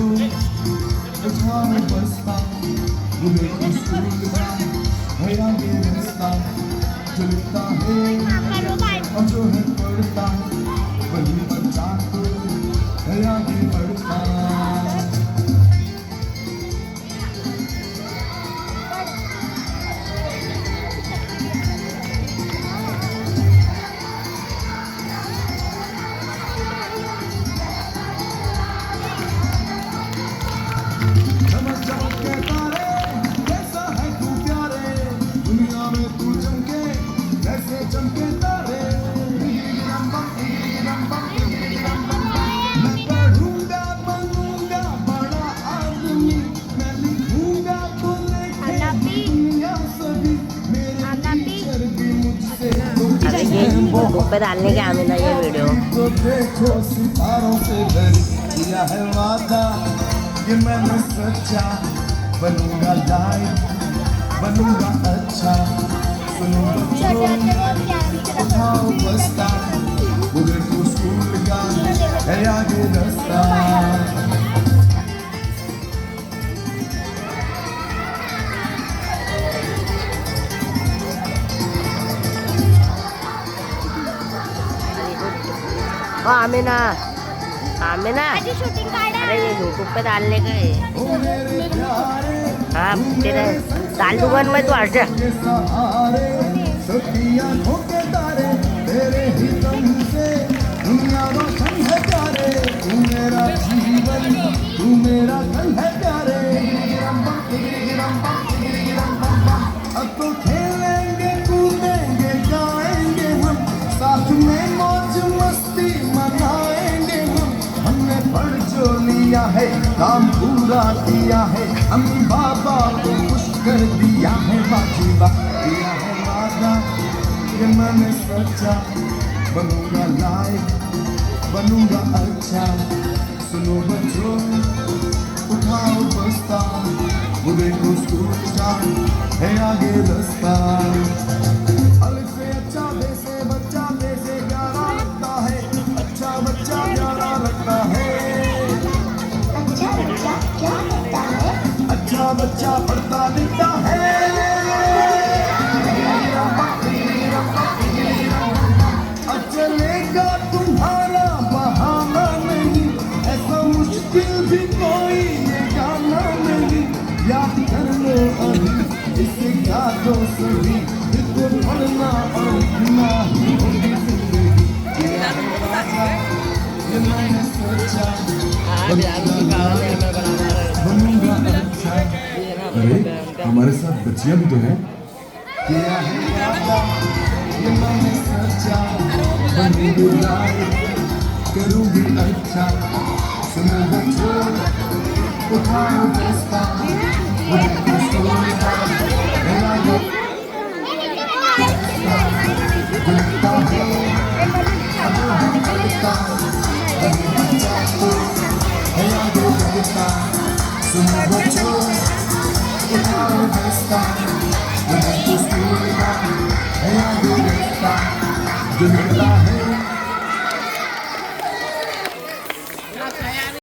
उठाओ बस्ता मुझे स्कूल का है आगे रास्ता चलता है और जो है पढ़ता वही बच्चा तो है आगे बढ़ता पे डालने के आमिना ये वीडियो तो देखो सितारों से किया है वादा कि मैं सच्चा बनूंगा लाइफ बनूंगा अच्छा सुनो बच्चों उठाओ बस्ता मुझे तो स्कूल का है आगे रास्ता आमिना आमिना अरे ये यूट्यूब पे डालने का है। हाँ तेरे डाल दूंगा मैं तो हट जा तेरे ही दम से दुनिया रोशन है प्यारे तू मेरा जीवन तू मेरा धन है प्यारे अब तो खेलेंगे कूदेंगे गाएंगे हम साथ में मौज मस्ती मनाएंगे हमने पढ़ जो लिया है काम पूरा किया है अम्मी बाबा को खुश कर दिया है बाजीबा किया है वादा कि मैंने सच्चा बनूंगा लाइफ बनूंगा अच्छा सुनो बच्चों उठाओ बस्ता मुझे को स्कूल का है आगे रास्ता अलग से अच्छा वैसे बच्चा वैसे प्यारा लगता है अच्छा बच्चा प्यारा लगता है अच्छा बच्चा क्या लगता है अच्छा बच्चा पढ़ता लिखता है अब चलेगा तुम्हारा बहाना नहीं ऐसा मुश्किल भी कोई ये गाना नहीं याद कर लो अभी इसे क्या तो सही इसको पढ़ना और लिखना ही होगी जिंदगी ये मैंने सोचा बनूंगा अच्छा अरे हमारे साथ बच्चियां भी तो हैं किया है वादा ये मैंने सोचा बनूंगी लाइफ करूंगी अच्छा सुनो बच्चों उठाओ बस्ता मुझे खुश होगा मेरा ये दिखता है अब हम करता अभी बच्चा तो है आगे बढ़ता सुनो बच्चों उठाओ बस्ता मुझे खुश होगा है आगे बढ़ता जो निकला